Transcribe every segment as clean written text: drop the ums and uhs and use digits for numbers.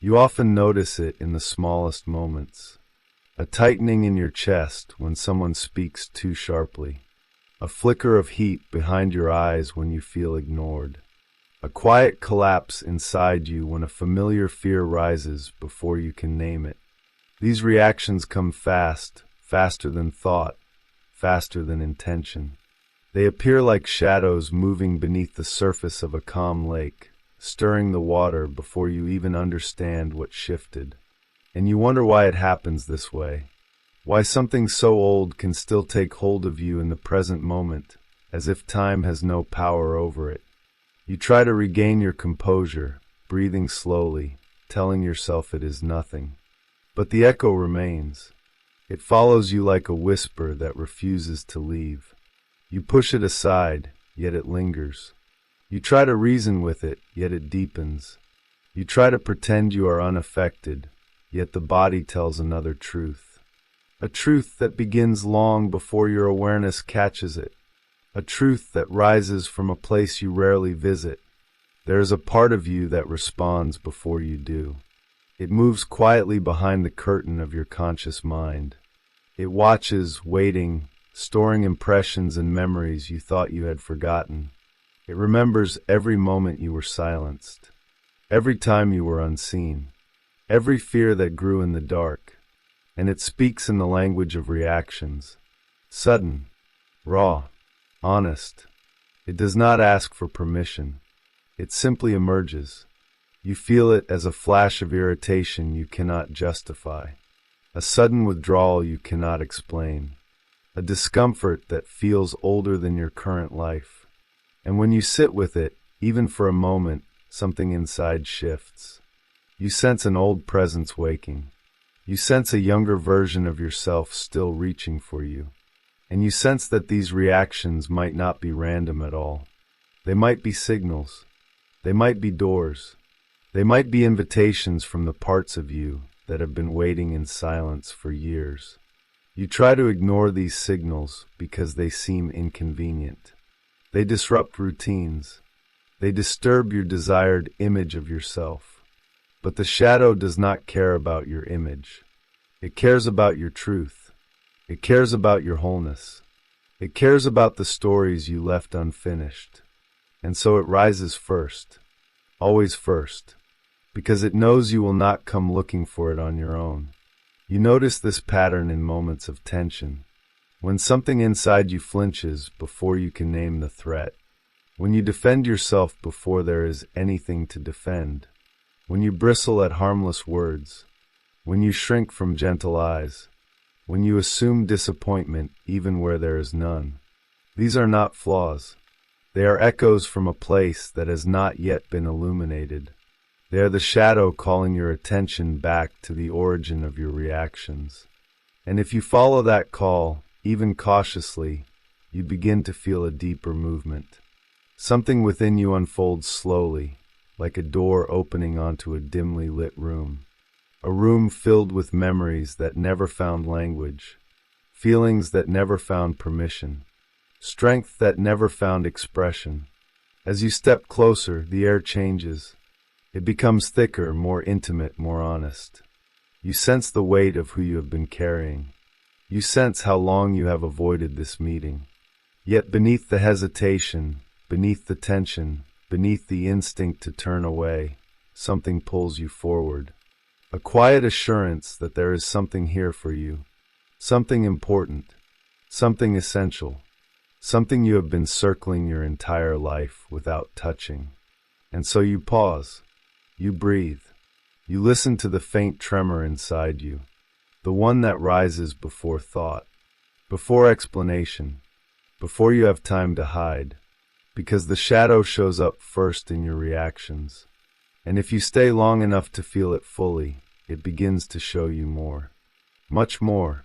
You often notice it in the smallest moments. A tightening in your chest when someone speaks too sharply. A flicker of heat behind your eyes when you feel ignored. A quiet collapse inside you when a familiar fear rises before you can name it. These reactions come fast, faster than thought, faster than intention. They appear like shadows moving beneath the surface of a calm lake, stirring the water before you even understand what shifted. And you wonder why it happens this way. Why something so old can still take hold of you in the present moment, as if time has no power over it. You try to regain your composure, breathing slowly, telling yourself it is nothing. But the echo remains. It follows you like a whisper that refuses to leave. You push it aside, yet it lingers. You try to reason with it, yet it deepens. You try to pretend you are unaffected, yet the body tells another truth. A truth that begins long before your awareness catches it. A truth that rises from a place you rarely visit. There is a part of you that responds before you do. It moves quietly behind the curtain of your conscious mind. It watches, waiting, storing impressions and memories you thought you had forgotten. It remembers every moment you were silenced, every time you were unseen, every fear that grew in the dark, and it speaks in the language of reactions. Sudden, raw, honest. It does not ask for permission. It simply emerges. You feel it as a flash of irritation you cannot justify, a sudden withdrawal you cannot explain, a discomfort that feels older than your current life. And when you sit with it, even for a moment, something inside shifts. You sense an old presence waking. You sense a younger version of yourself still reaching for you. And you sense that these reactions might not be random at all. They might be signals. They might be doors. They might be invitations from the parts of you that have been waiting in silence for years. You try to ignore these signals because they seem inconvenient. They disrupt routines. They disturb your desired image of yourself. But the shadow does not care about your image. It cares about your truth. It cares about your wholeness. It cares about the stories you left unfinished. And so it rises first, always first, because it knows you will not come looking for it on your own. You notice this pattern in moments of tension, when something inside you flinches before you can name the threat, when you defend yourself before there is anything to defend, when you bristle at harmless words, when you shrink from gentle eyes, when you assume disappointment even where there is none. These are not flaws. They are echoes from a place that has not yet been illuminated. They are the shadow calling your attention back to the origin of your reactions. And if you follow that call, even cautiously, you begin to feel a deeper movement. Something within you unfolds slowly, like a door opening onto a dimly lit room. A room filled with memories that never found language, feelings that never found permission, strength that never found expression. As you step closer, the air changes. It becomes thicker, more intimate, more honest. You sense the weight of who you have been carrying. You sense how long you have avoided this meeting. Yet beneath the hesitation, beneath the tension, beneath the instinct to turn away, something pulls you forward. A quiet assurance that there is something here for you, something important, something essential, something you have been circling your entire life without touching. And so you pause, you breathe, you listen to the faint tremor inside you, the one that rises before thought, before explanation, before you have time to hide, because the shadow shows up first in your reactions. And if you stay long enough to feel it fully, it begins to show you more, much more.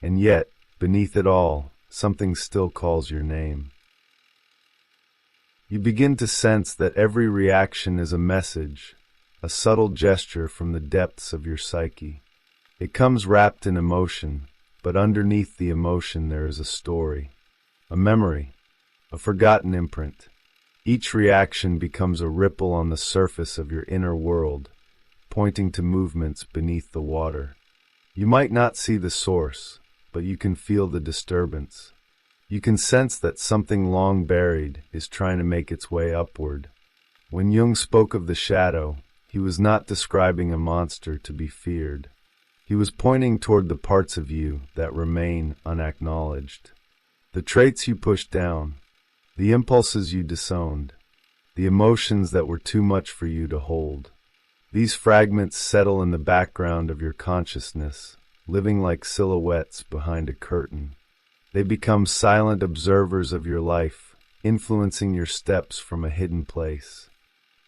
And yet, beneath it all, something still calls your name. You begin to sense that every reaction is a message, a subtle gesture from the depths of your psyche. It comes wrapped in emotion, but underneath the emotion there is a story, a memory, a forgotten imprint. Each reaction becomes a ripple on the surface of your inner world, pointing to movements beneath the water. You might not see the source, but you can feel the disturbance. You can sense that something long buried is trying to make its way upward. When Jung spoke of the shadow, he was not describing a monster to be feared. He was pointing toward the parts of you that remain unacknowledged. The traits you pushed down, the impulses you disowned, the emotions that were too much for you to hold. These fragments settle in the background of your consciousness, living like silhouettes behind a curtain. They become silent observers of your life, influencing your steps from a hidden place.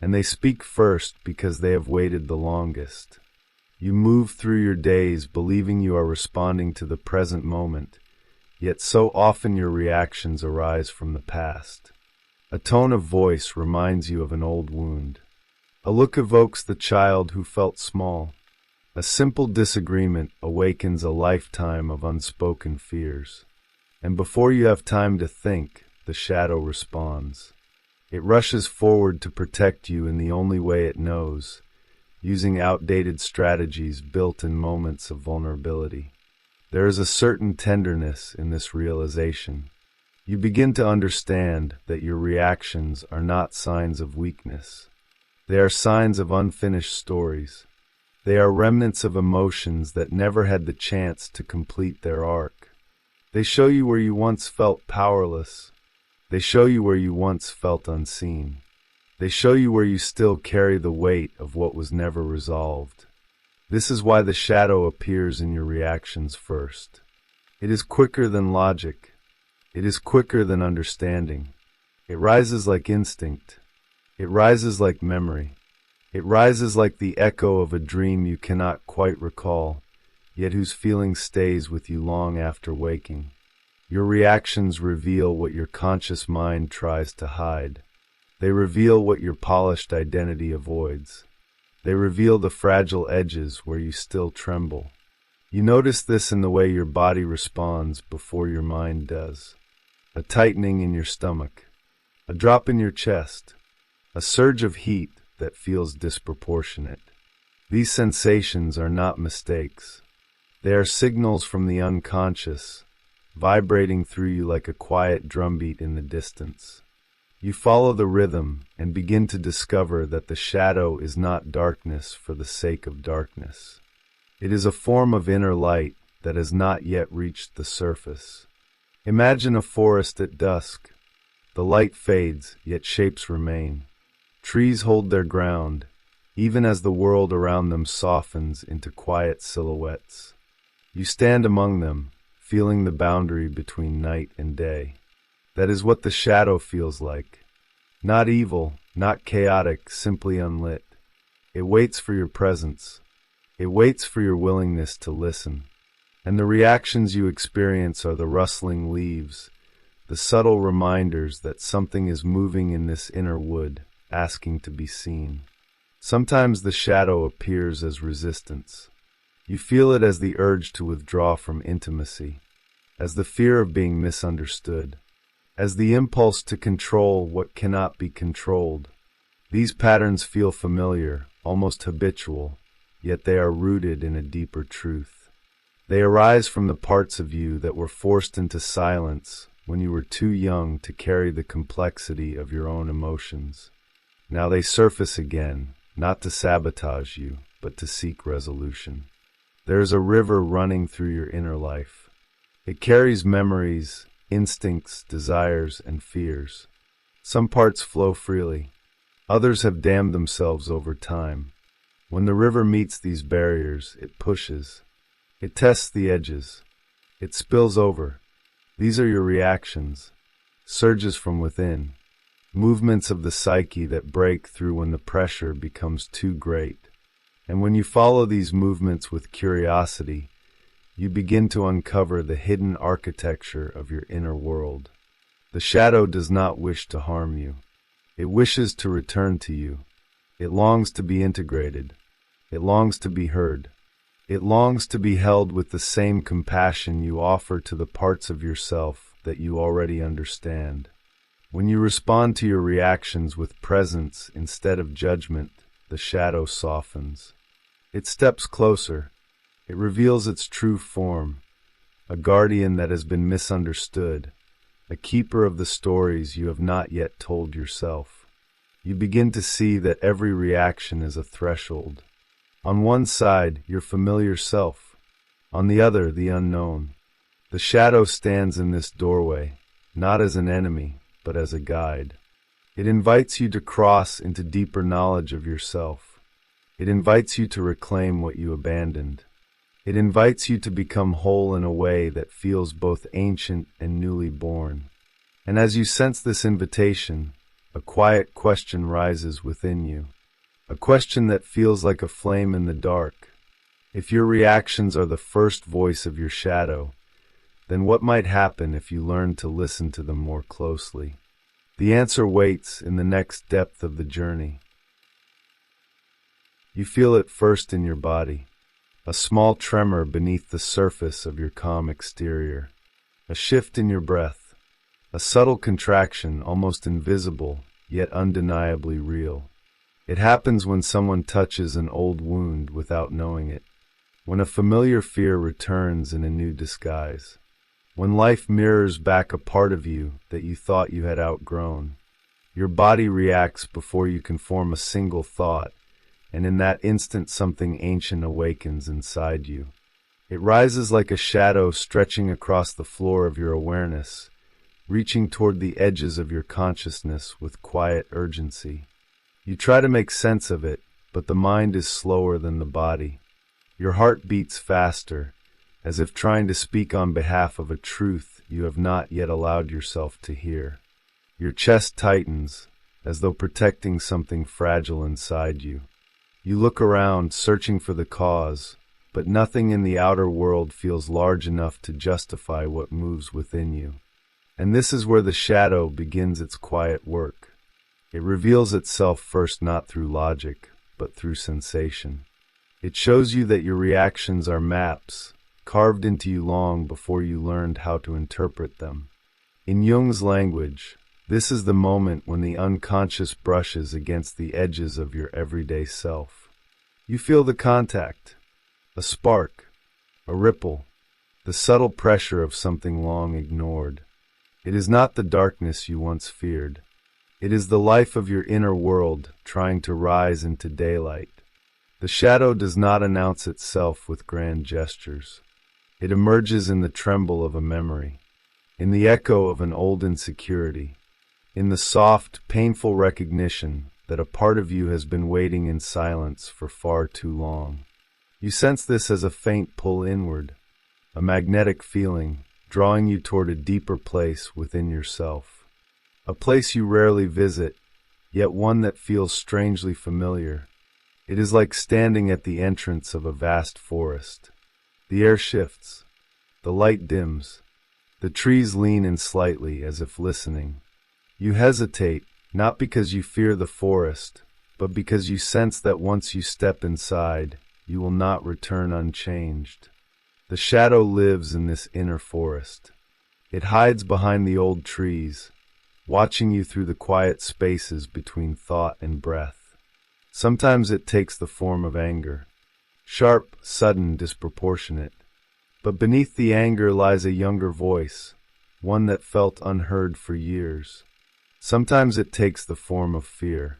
And they speak first because they have waited the longest. You move through your days believing you are responding to the present moment, yet so often your reactions arise from the past. A tone of voice reminds you of an old wound. A look evokes the child who felt small. A simple disagreement awakens a lifetime of unspoken fears. And before you have time to think, the shadow responds. It rushes forward to protect you in the only way it knows, using outdated strategies built in moments of vulnerability. There is a certain tenderness in this realization. You begin to understand that your reactions are not signs of weakness. They are signs of unfinished stories. They are remnants of emotions that never had the chance to complete their arc. They show you where you once felt powerless. They show you where you once felt unseen. They show you where you still carry the weight of what was never resolved. This is why the shadow appears in your reactions first. It is quicker than logic. It is quicker than understanding. It rises like instinct. It rises like memory. It rises like the echo of a dream you cannot quite recall, yet whose feeling stays with you long after waking. Your reactions reveal what your conscious mind tries to hide. They reveal what your polished identity avoids. They reveal the fragile edges where you still tremble. You notice this in the way your body responds before your mind does. A tightening in your stomach, a drop in your chest, a surge of heat that feels disproportionate. These sensations are not mistakes. They are signals from the unconscious, vibrating through you like a quiet drumbeat in the distance. You follow the rhythm and begin to discover that the shadow is not darkness for the sake of darkness. It is a form of inner light that has not yet reached the surface. Imagine a forest at dusk. The light fades, yet shapes remain. Trees hold their ground, even as the world around them softens into quiet silhouettes. You stand among them, feeling the boundary between night and day. That is what the shadow feels like. Not evil, not chaotic, simply unlit. It waits for your presence. It waits for your willingness to listen. And the reactions you experience are the rustling leaves, the subtle reminders that something is moving in this inner wood, asking to be seen. Sometimes the shadow appears as resistance. You feel it as the urge to withdraw from intimacy, as the fear of being misunderstood, as the impulse to control what cannot be controlled. These patterns feel familiar, almost habitual, yet they are rooted in a deeper truth. They arise from the parts of you that were forced into silence when you were too young to carry the complexity of your own emotions. Now they surface again, not to sabotage you, but to seek resolution. There is a river running through your inner life. It carries memories, instincts, desires, and fears. Some parts flow freely. Others have dammed themselves over time. When the river meets these barriers, it pushes. It tests the edges. It spills over. These are your reactions, surges from within, movements of the psyche that break through when the pressure becomes too great. And when you follow these movements with curiosity, you begin to uncover the hidden architecture of your inner world. The shadow does not wish to harm you. It wishes to return to you. It longs to be integrated. It longs to be heard. It longs to be held with the same compassion you offer to the parts of yourself that you already understand. When you respond to your reactions with presence instead of judgment, the shadow softens. It steps closer. It reveals its true form, a guardian that has been misunderstood, a keeper of the stories you have not yet told yourself. You begin to see that every reaction is a threshold. On one side, your familiar self. On the other, the unknown. The shadow stands in this doorway, not as an enemy, but as a guide. It invites you to cross into deeper knowledge of yourself. It invites you to reclaim what you abandoned. It invites you to become whole in a way that feels both ancient and newly born. And as you sense this invitation, a quiet question rises within you. A question that feels like a flame in the dark. If your reactions are the first voice of your shadow, then what might happen if you learn to listen to them more closely? The answer waits in the next depth of the journey. You feel it first in your body, a small tremor beneath the surface of your calm exterior, a shift in your breath, a subtle contraction almost invisible, yet undeniably real. It happens when someone touches an old wound without knowing it, when a familiar fear returns in a new disguise, when life mirrors back a part of you that you thought you had outgrown. Your body reacts before you can form a single thought, and in that instant something ancient awakens inside you. It rises like a shadow stretching across the floor of your awareness, reaching toward the edges of your consciousness with quiet urgency. You try to make sense of it, but the mind is slower than the body. Your heart beats faster, as if trying to speak on behalf of a truth you have not yet allowed yourself to hear. Your chest tightens, as though protecting something fragile inside you. You look around, searching for the cause, but nothing in the outer world feels large enough to justify what moves within you. And this is where the shadow begins its quiet work. It reveals itself first not through logic, but through sensation. It shows you that your reactions are maps, carved into you long before you learned how to interpret them. In Jung's language, this is the moment when the unconscious brushes against the edges of your everyday self. You feel the contact, a spark, a ripple, the subtle pressure of something long ignored. It is not the darkness you once feared. It is the life of your inner world trying to rise into daylight. The shadow does not announce itself with grand gestures. It emerges in the tremble of a memory, in the echo of an old insecurity, in the soft, painful recognition that a part of you has been waiting in silence for far too long. You sense this as a faint pull inward, a magnetic feeling drawing you toward a deeper place within yourself. A place you rarely visit, yet one that feels strangely familiar. It is like standing at the entrance of a vast forest. The air shifts. The light dims. The trees lean in slightly as if listening. You hesitate, not because you fear the forest, but because you sense that once you step inside, you will not return unchanged. The shadow lives in this inner forest. It hides behind the old trees, watching you through the quiet spaces between thought and breath. Sometimes it takes the form of anger, sharp, sudden, disproportionate. But beneath the anger lies a younger voice, one that felt unheard for years. Sometimes it takes the form of fear,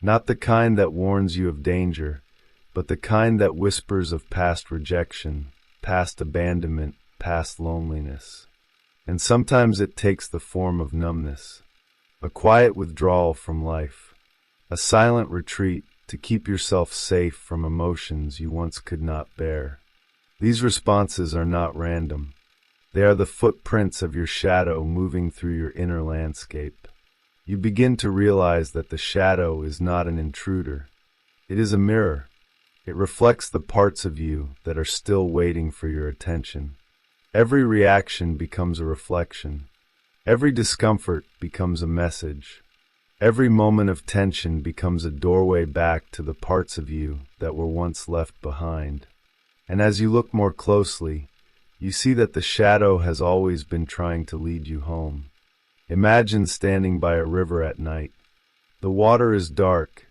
not the kind that warns you of danger, but the kind that whispers of past rejection, past abandonment, past loneliness. And sometimes it takes the form of numbness, a quiet withdrawal from life, a silent retreat to keep yourself safe from emotions you once could not bear. These responses are not random. They are the footprints of your shadow moving through your inner landscape. You begin to realize that the shadow is not an intruder. It is a mirror. It reflects the parts of you that are still waiting for your attention. Every reaction becomes a reflection. Every discomfort becomes a message. Every moment of tension becomes a doorway back to the parts of you that were once left behind. And as you look more closely, you see that the shadow has always been trying to lead you home. Imagine standing by a river at night. The water is dark,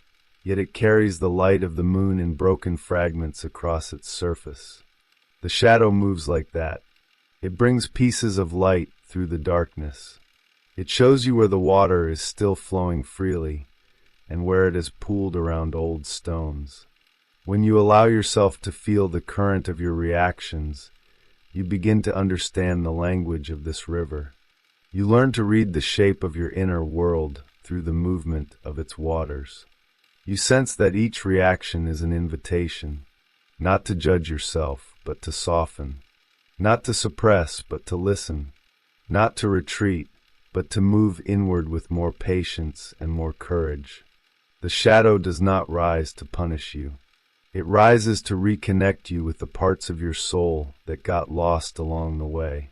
yet it carries the light of the moon in broken fragments across its surface. The shadow moves like that. It brings pieces of light through the darkness. It shows you where the water is still flowing freely and where it has pooled around old stones. When you allow yourself to feel the current of your reactions, you begin to understand the language of this river. You learn to read the shape of your inner world through the movement of its waters. You sense that each reaction is an invitation, not to judge yourself, but to soften, not to suppress, but to listen, not to retreat, but to move inward with more patience and more courage. The shadow does not rise to punish you. It rises to reconnect you with the parts of your soul that got lost along the way.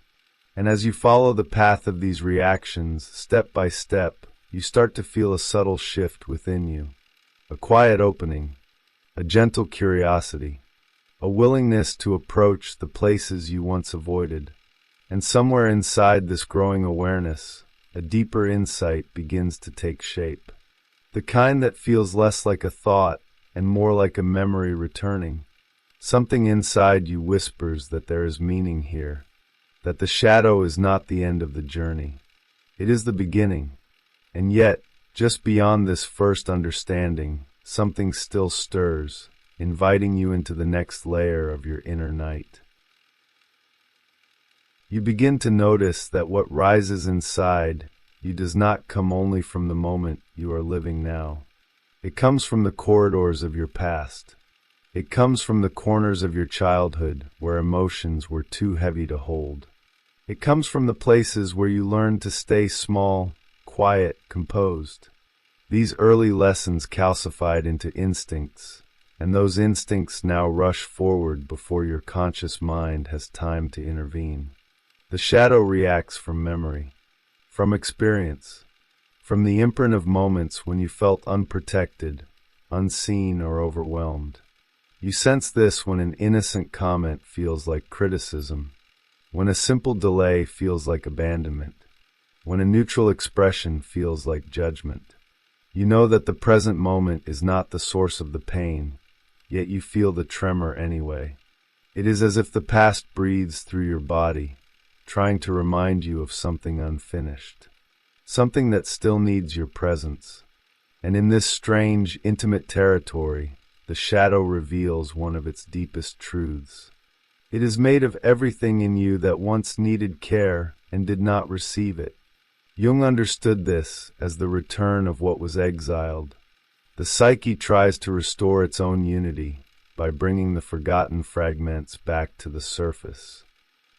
And as you follow the path of these reactions, step by step, you start to feel a subtle shift within you. A quiet opening, a gentle curiosity, a willingness to approach the places you once avoided. And somewhere inside this growing awareness, a deeper insight begins to take shape. The kind that feels less like a thought and more like a memory returning. Something inside you whispers that there is meaning here, that the shadow is not the end of the journey. It is the beginning. And yet, just beyond this first understanding, something still stirs, inviting you into the next layer of your inner night. You begin to notice that what rises inside you does not come only from the moment you are living now. It comes from the corridors of your past. It comes from the corners of your childhood where emotions were too heavy to hold. It comes from the places where you learned to stay small, quiet, composed. These early lessons calcified into instincts, and those instincts now rush forward before your conscious mind has time to intervene. The shadow reacts from memory, from experience, from the imprint of moments when you felt unprotected, unseen, or overwhelmed. You sense this when an innocent comment feels like criticism, when a simple delay feels like abandonment, when a neutral expression feels like judgment. You know that the present moment is not the source of the pain, yet you feel the tremor anyway. It is as if the past breathes through your body, trying to remind you of something unfinished, something that still needs your presence. And in this strange, intimate territory, the shadow reveals one of its deepest truths. It is made of everything in you that once needed care and did not receive it. Jung understood this as the return of what was exiled. The psyche tries to restore its own unity by bringing the forgotten fragments back to the surface.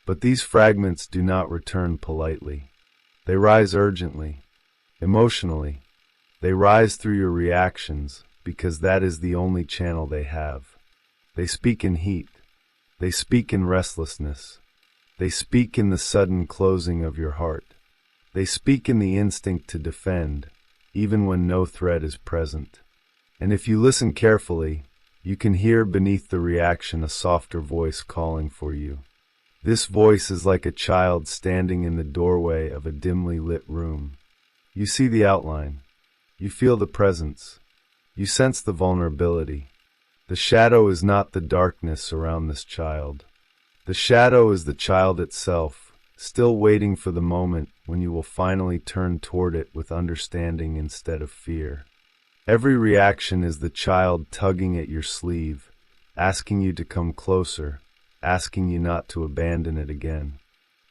But these fragments do not return politely. They rise urgently, emotionally. They rise through your reactions because that is the only channel they have. They speak in heat. They speak in restlessness. They speak in the sudden closing of your heart. They speak in the instinct to defend, even when no threat is present. And if you listen carefully, you can hear beneath the reaction a softer voice calling for you. This voice is like a child standing in the doorway of a dimly lit room. You see the outline. You feel the presence. You sense the vulnerability. The shadow is not the darkness around this child. The shadow is the child itself, still waiting for the moment when you will finally turn toward it with understanding instead of fear. Every reaction is the child tugging at your sleeve, asking you to come closer, asking you not to abandon it again.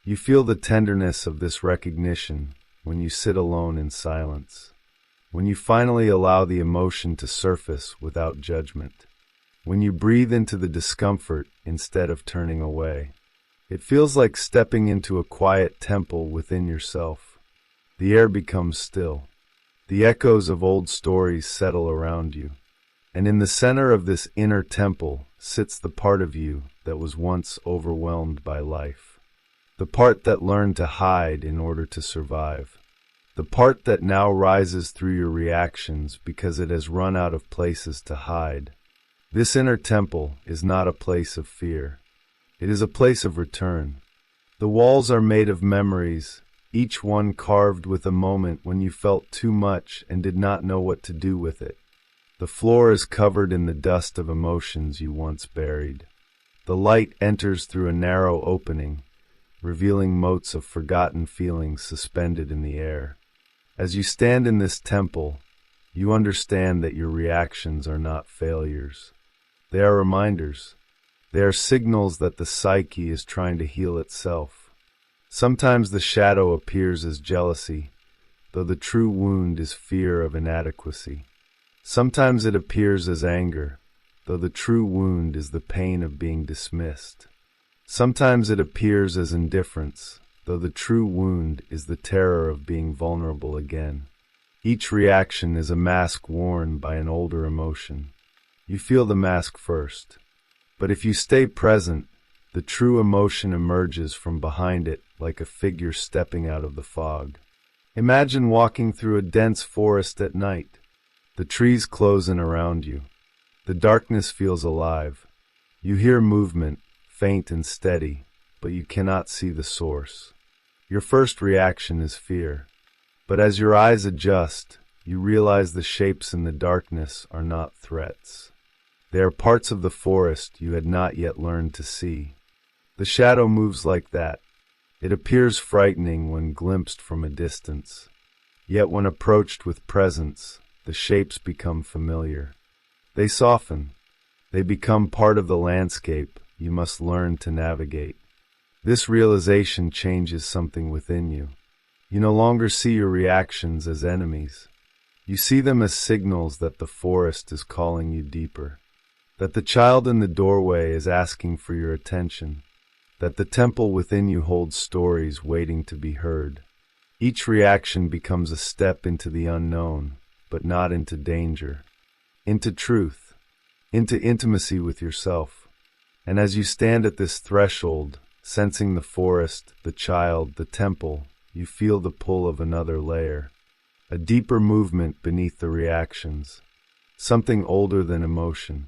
You feel the tenderness of this recognition when you sit alone in silence, when you finally allow the emotion to surface without judgment, when you breathe into the discomfort instead of turning away. It feels like stepping into a quiet temple within yourself. The air becomes still. The echoes of old stories settle around you. And in the center of this inner temple sits the part of you that was once overwhelmed by life. The part that learned to hide in order to survive. The part that now rises through your reactions because it has run out of places to hide. This inner temple is not a place of fear. It is a place of return. The walls are made of memories, each one carved with a moment when you felt too much and did not know what to do with it. The floor is covered in the dust of emotions you once buried. The light enters through a narrow opening, revealing motes of forgotten feelings suspended in the air. As you stand in this temple, you understand that your reactions are not failures. They are reminders. They are signals that the psyche is trying to heal itself. Sometimes the shadow appears as jealousy, though the true wound is fear of inadequacy. Sometimes it appears as anger, though the true wound is the pain of being dismissed. Sometimes it appears as indifference, though the true wound is the terror of being vulnerable again. Each reaction is a mask worn by an older emotion. You feel the mask first, but if you stay present, the true emotion emerges from behind it like a figure stepping out of the fog. Imagine walking through a dense forest at night. The trees close in around you. The darkness feels alive. You hear movement, faint and steady, but you cannot see the source. Your first reaction is fear. But as your eyes adjust, you realize the shapes in the darkness are not threats. They are parts of the forest you had not yet learned to see. The shadow moves like that. It appears frightening when glimpsed from a distance. Yet when approached with presence, the shapes become familiar. They soften. They become part of the landscape you must learn to navigate. This realization changes something within you. You no longer see your reactions as enemies. You see them as signals that the forest is calling you deeper, that the child in the doorway is asking for your attention, that the temple within you holds stories waiting to be heard. Each reaction becomes a step into the unknown, but not into danger, into truth, into intimacy with yourself. And as you stand at this threshold, sensing the forest, the child, the temple, you feel the pull of another layer, a deeper movement beneath the reactions, something older than emotion,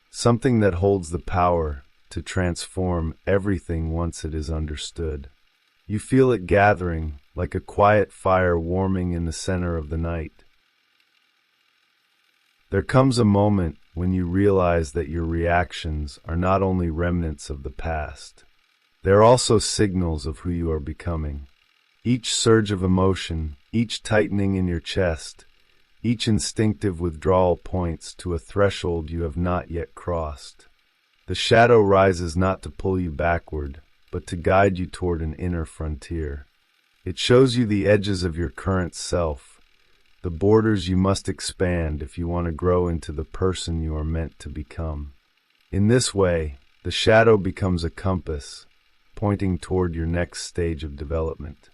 something that holds the power to transform everything once it is understood. You feel it gathering like a quiet fire warming in the center of the night. There comes a moment when you realize that your reactions are not only remnants of the past, they are also signals of who you are becoming. Each surge of emotion, each tightening in your chest, each instinctive withdrawal points to a threshold you have not yet crossed. The shadow rises not to pull you backward, but to guide you toward an inner frontier. It shows you the edges of your current self, the borders you must expand if you want to grow into the person you are meant to become. In this way, the shadow becomes a compass, pointing toward your next stage of development.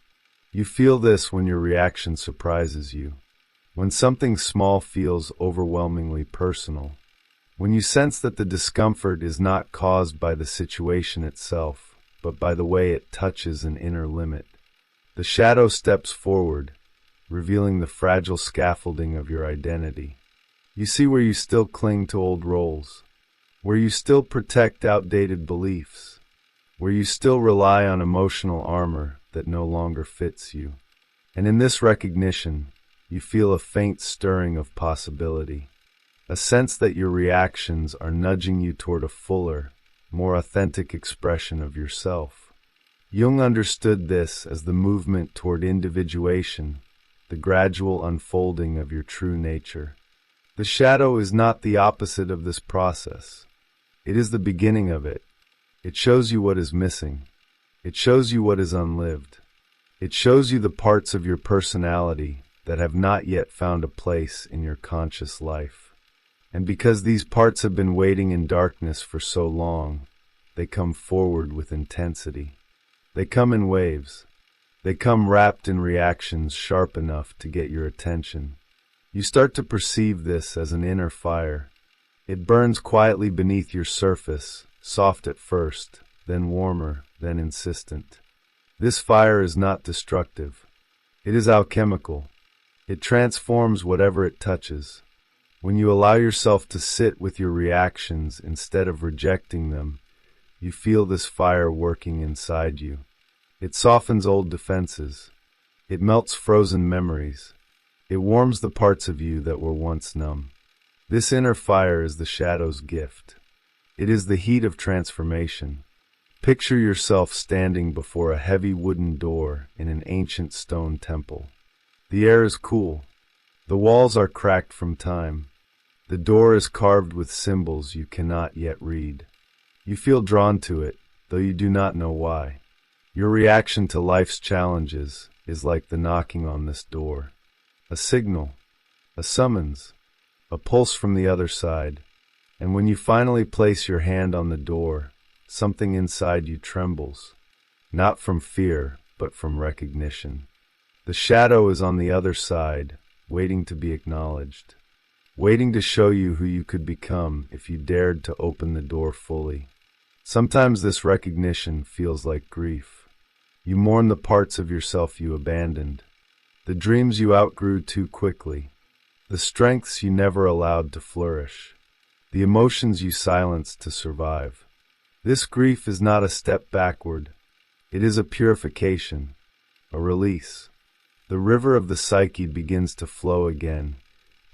You feel this when your reaction surprises you, when something small feels overwhelmingly personal, when you sense that the discomfort is not caused by the situation itself, but by the way it touches an inner limit. The shadow steps forward, revealing the fragile scaffolding of your identity. You see where you still cling to old roles, where you still protect outdated beliefs, where you still rely on emotional armor that no longer fits you. And in this recognition, you feel a faint stirring of possibility, a sense that your reactions are nudging you toward a fuller, more authentic expression of yourself. Jung understood this as the movement toward individuation, the gradual unfolding of your true nature. The shadow is not the opposite of this process. It is the beginning of it. It shows you what is missing. It shows you what is unlived. It shows you the parts of your personality that have not yet found a place in your conscious life. And because these parts have been waiting in darkness for so long, they come forward with intensity. They come in waves. They come wrapped in reactions sharp enough to get your attention. You start to perceive this as an inner fire. It burns quietly beneath your surface, soft at first, then warmer, then insistent. This fire is not destructive. It is alchemical. It transforms whatever it touches. When you allow yourself to sit with your reactions instead of rejecting them, you feel this fire working inside you. It softens old defenses. It melts frozen memories. It warms the parts of you that were once numb. This inner fire is the shadow's gift. It is the heat of transformation. Picture yourself standing before a heavy wooden door in an ancient stone temple. The air is cool. The walls are cracked from time. The door is carved with symbols you cannot yet read. You feel drawn to it, though you do not know why. Your reaction to life's challenges is like the knocking on this door. A signal, a summons, a pulse from the other side. And when you finally place your hand on the door, something inside you trembles. Not from fear, but from recognition. The shadow is on the other side, waiting to be acknowledged. Waiting to show you who you could become if you dared to open the door fully. Sometimes this recognition feels like grief. You mourn the parts of yourself you abandoned, the dreams you outgrew too quickly, the strengths you never allowed to flourish, the emotions you silenced to survive. This grief is not a step backward. It is a purification, a release. The river of the psyche begins to flow again,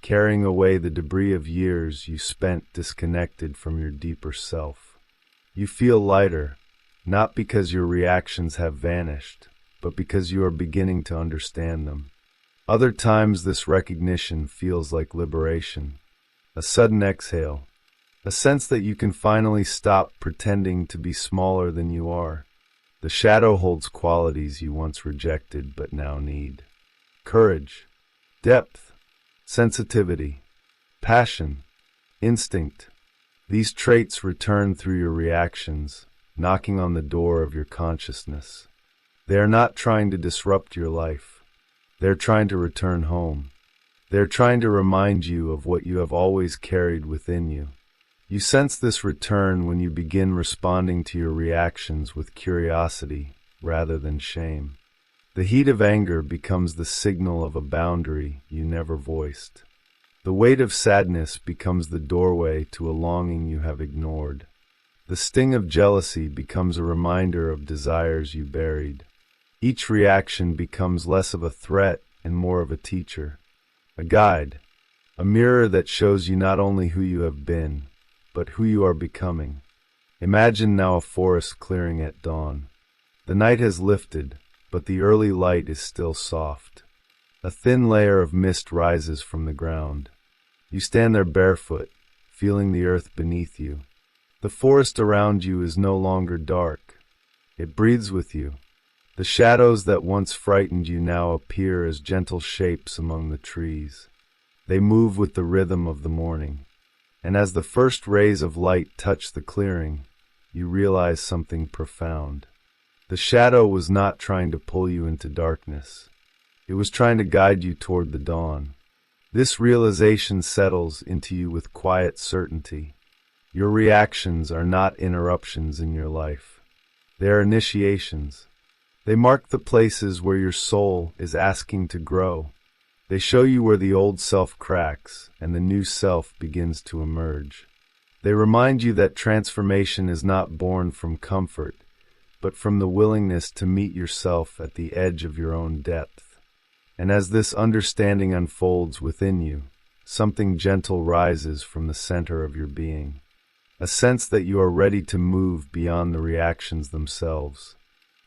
carrying away the debris of years you spent disconnected from your deeper self. You feel lighter, not because your reactions have vanished, but because you are beginning to understand them. Other times this recognition feels like liberation, a sudden exhale, a sense that you can finally stop pretending to be smaller than you are. The shadow holds qualities you once rejected but now need. Courage, depth, sensitivity, passion, instinct. These traits return through your reactions, knocking on the door of your consciousness. They are not trying to disrupt your life. They're trying to return home. They're trying to remind you of what you have always carried within you. You sense this return when you begin responding to your reactions with curiosity rather than shame. The heat of anger becomes the signal of a boundary you never voiced. The weight of sadness becomes the doorway to a longing you have ignored. The sting of jealousy becomes a reminder of desires you buried. Each reaction becomes less of a threat and more of a teacher, a guide, a mirror that shows you not only who you have been, but who you are becoming. Imagine now a forest clearing at dawn. The night has lifted, but the early light is still soft. A thin layer of mist rises from the ground. You stand there barefoot, feeling the earth beneath you. The forest around you is no longer dark. It breathes with you. The shadows that once frightened you now appear as gentle shapes among the trees. They move with the rhythm of the morning. And as the first rays of light touch the clearing, you realize something profound. The shadow was not trying to pull you into darkness. It was trying to guide you toward the dawn. This realization settles into you with quiet certainty. Your reactions are not interruptions in your life. They are initiations. They mark the places where your soul is asking to grow. They show you where the old self cracks and the new self begins to emerge. They remind you that transformation is not born from comfort, but from the willingness to meet yourself at the edge of your own depth. And as this understanding unfolds within you, something gentle rises from the center of your being, a sense that you are ready to move beyond the reactions themselves,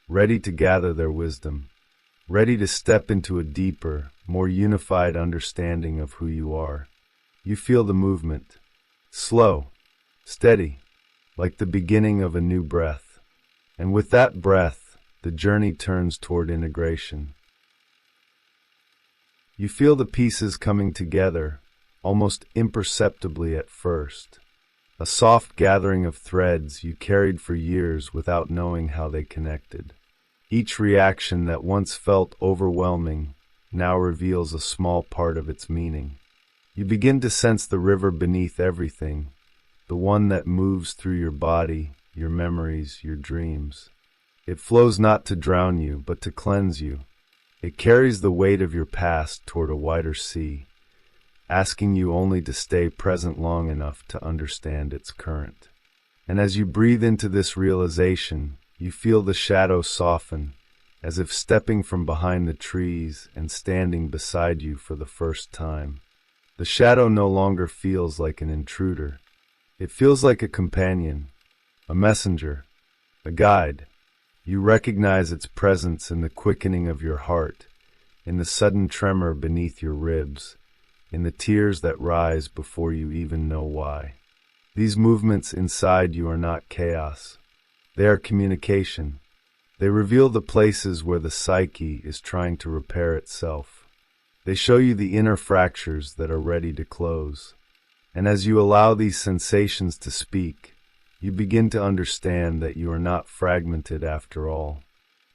ready to gather their wisdom, ready to step into a deeper, more unified understanding of who you are. You feel the movement, slow, steady, like the beginning of a new breath. And with that breath, the journey turns toward integration. You feel the pieces coming together, almost imperceptibly at first. A soft gathering of threads you carried for years without knowing how they connected. Each reaction that once felt overwhelming now reveals a small part of its meaning. You begin to sense the river beneath everything, the one that moves through your body, your memories, your dreams. It flows not to drown you, but to cleanse you. It carries the weight of your past toward a wider sea, asking you only to stay present long enough to understand its current. And as you breathe into this realization, you feel the shadow soften, as if stepping from behind the trees and standing beside you for the first time. The shadow no longer feels like an intruder. It feels like a companion, a messenger, a guide. You recognize its presence in the quickening of your heart, in the sudden tremor beneath your ribs, in the tears that rise before you even know why. These movements inside you are not chaos. They are communication. They reveal the places where the psyche is trying to repair itself. They show you the inner fractures that are ready to close. And as you allow these sensations to speak, you begin to understand that you are not fragmented after all.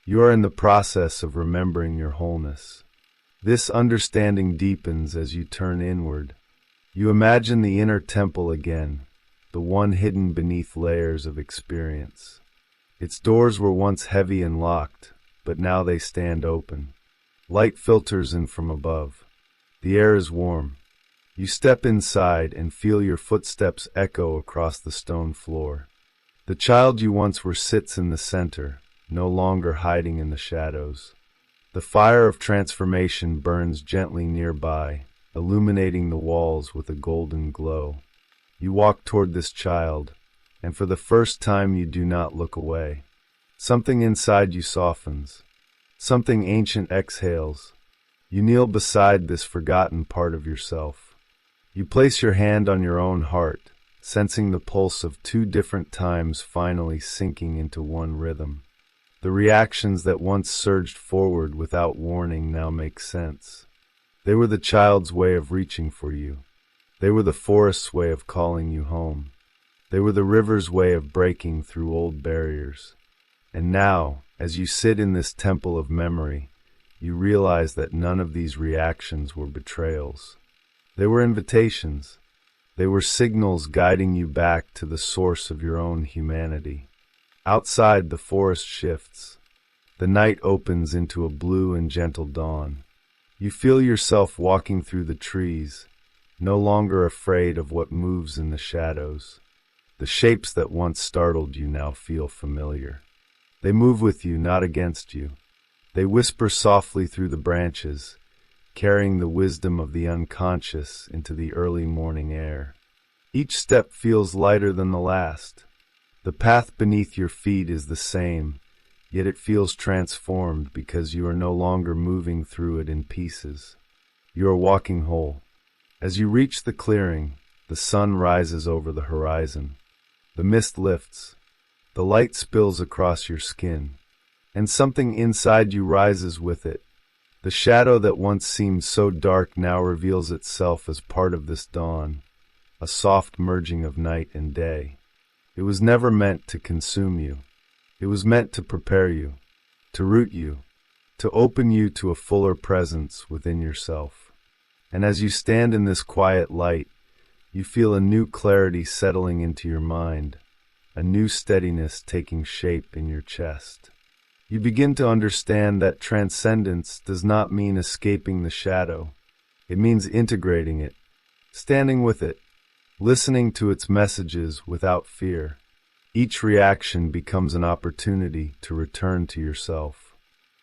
You are in the process of remembering your wholeness. This understanding deepens as you turn inward. You imagine the inner temple again, the one hidden beneath layers of experience. Its doors were once heavy and locked, but now they stand open. Light filters in from above. The air is warm. You step inside and feel your footsteps echo across the stone floor. The child you once were sits in the center, no longer hiding in the shadows. The fire of transformation burns gently nearby, illuminating the walls with a golden glow. You walk toward this child, and for the first time you do not look away. Something inside you softens. Something ancient exhales. You kneel beside this forgotten part of yourself. You place your hand on your own heart, sensing the pulse of two different times finally sinking into one rhythm. The reactions that once surged forward without warning now make sense. They were the child's way of reaching for you. They were the forest's way of calling you home. They were the river's way of breaking through old barriers. And now, as you sit in this temple of memory, you realize that none of these reactions were betrayals. They were invitations. They were signals guiding you back to the source of your own humanity. Outside, the forest shifts. The night opens into a blue and gentle dawn. You feel yourself walking through the trees, no longer afraid of what moves in the shadows. The shapes that once startled you now feel familiar. They move with you, not against you. They whisper softly through the branches, carrying the wisdom of the unconscious into the early morning air. Each step feels lighter than the last. The path beneath your feet is the same, yet it feels transformed because you are no longer moving through it in pieces. You are walking whole. As you reach the clearing, the sun rises over the horizon. The mist lifts. The light spills across your skin, and something inside you rises with it. The shadow that once seemed so dark now reveals itself as part of this dawn, a soft merging of night and day. It was never meant to consume you. It was meant to prepare you, to root you, to open you to a fuller presence within yourself. And as you stand in this quiet light, you feel a new clarity settling into your mind, a new steadiness taking shape in your chest. You begin to understand that transcendence does not mean escaping the shadow. It means integrating it, standing with it, listening to its messages without fear. Each reaction becomes an opportunity to return to yourself.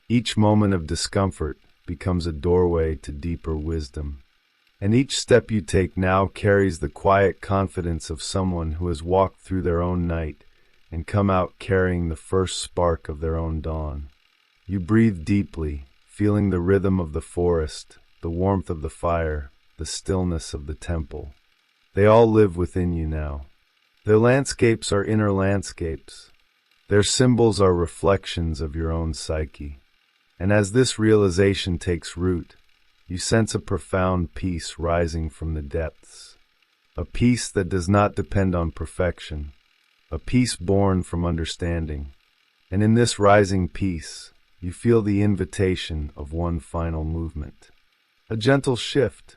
Each moment of discomfort becomes a doorway to deeper wisdom. And each step you take now carries the quiet confidence of someone who has walked through their own night and come out carrying the first spark of their own dawn. You breathe deeply, feeling the rhythm of the forest, the warmth of the fire, the stillness of the temple. They all live within you now. Their landscapes are inner landscapes. Their symbols are reflections of your own psyche. And as this realization takes root, you sense a profound peace rising from the depths. A peace that does not depend on perfection. A peace born from understanding. And in this rising peace, you feel the invitation of one final movement. A gentle shift.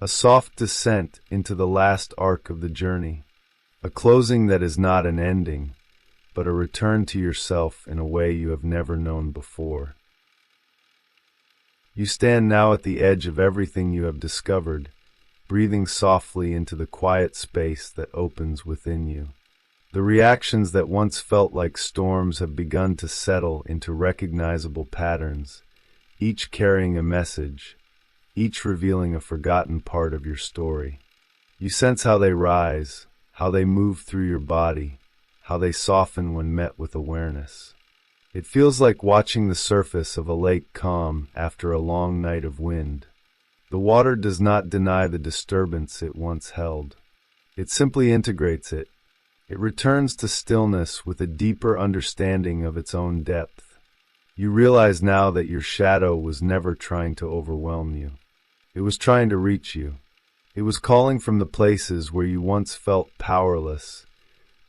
A soft descent into the last arc of the journey. A closing that is not an ending, but a return to yourself in a way you have never known before. You stand now at the edge of everything you have discovered, breathing softly into the quiet space that opens within you. The reactions that once felt like storms have begun to settle into recognizable patterns, each carrying a message, each revealing a forgotten part of your story. You sense how they rise, how they move through your body, how they soften when met with awareness. It feels like watching the surface of a lake calm after a long night of wind. The water does not deny the disturbance it once held. It simply integrates it. It returns to stillness with a deeper understanding of its own depth. You realize now that your shadow was never trying to overwhelm you. It was trying to reach you. It was calling from the places where you once felt powerless,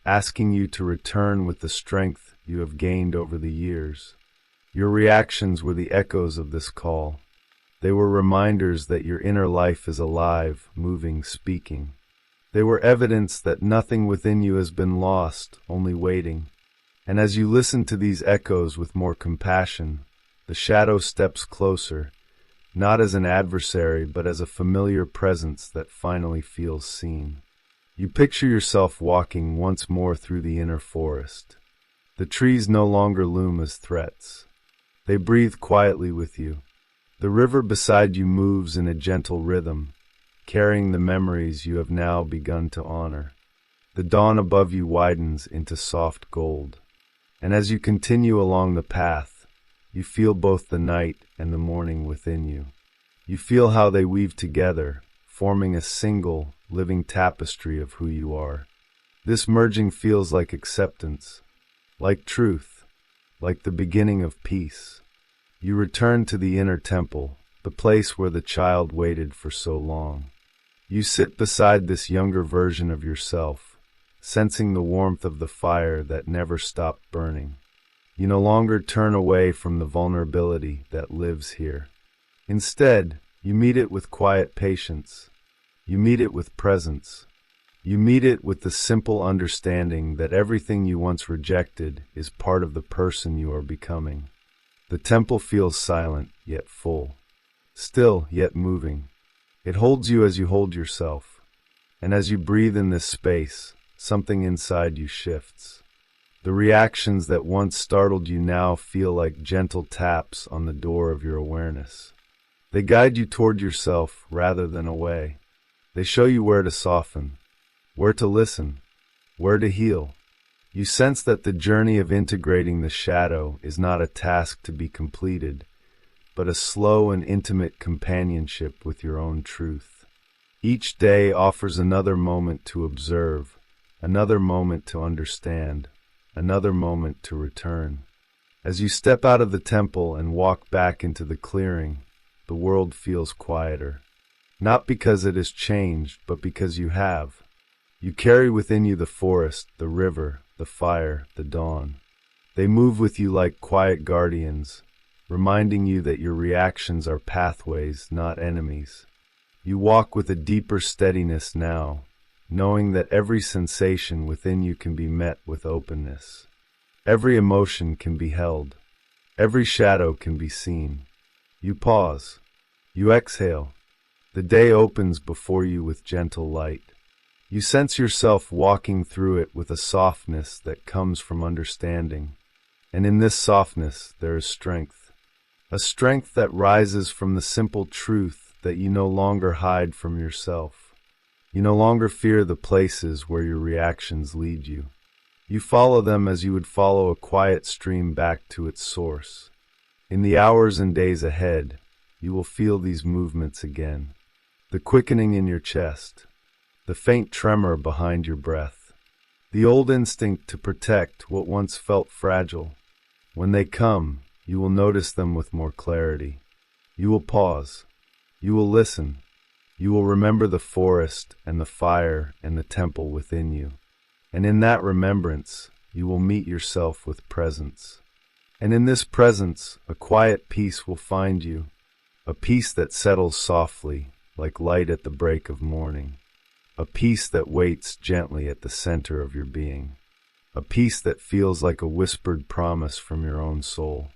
asking you to return with the strength you have gained over the years. Your reactions were the echoes of this call. They were reminders that your inner life is alive, moving, speaking. They were evidence that nothing within you has been lost, only waiting. And as you listen to these echoes with more compassion, the shadow steps closer, not as an adversary, but as a familiar presence that finally feels seen. You picture yourself walking once more through the inner forest. The trees no longer loom as threats. They breathe quietly with you. The river beside you moves in a gentle rhythm, carrying the memories you have now begun to honor. The dawn above you widens into soft gold. And as you continue along the path, you feel both the night and the morning within you. You feel how they weave together, forming a single, living tapestry of who you are. This merging feels like acceptance, like truth, like the beginning of peace. You return to the inner temple, the place where the child waited for so long. You sit beside this younger version of yourself, sensing the warmth of the fire that never stopped burning. You no longer turn away from the vulnerability that lives here. Instead, you meet it with quiet patience. You meet it with presence. You meet it with the simple understanding that everything you once rejected is part of the person you are becoming. The temple feels silent, yet full. Still, yet moving. It holds you as you hold yourself. And as you breathe in this space, something inside you shifts. The reactions that once startled you now feel like gentle taps on the door of your awareness. They guide you toward yourself rather than away. They show you where to soften, where to listen, where to heal. You sense that the journey of integrating the shadow is not a task to be completed, but a slow and intimate companionship with your own truth. Each day offers another moment to observe, another moment to understand, another moment to return. As you step out of the temple and walk back into the clearing, the world feels quieter. Not because it has changed, but because you have. You carry within you the forest, the river, the fire, the dawn. They move with you like quiet guardians, reminding you that your reactions are pathways, not enemies. You walk with a deeper steadiness now, knowing that every sensation within you can be met with openness. Every emotion can be held. Every shadow can be seen. You pause. You exhale. The day opens before you with gentle light. You sense yourself walking through it with a softness that comes from understanding. And in this softness there is strength. A strength that rises from the simple truth that you no longer hide from yourself. You no longer fear the places where your reactions lead you. You follow them as you would follow a quiet stream back to its source. In the hours and days ahead, you will feel these movements again. The quickening in your chest, the faint tremor behind your breath, the old instinct to protect what once felt fragile. When they come, you will notice them with more clarity. You will pause. You will listen. You will remember the forest and the fire and the temple within you. And in that remembrance, you will meet yourself with presence. And in this presence, a quiet peace will find you, a peace that settles softly, like light at the break of morning. A peace that waits gently at the center of your being. A peace that feels like a whispered promise from your own soul.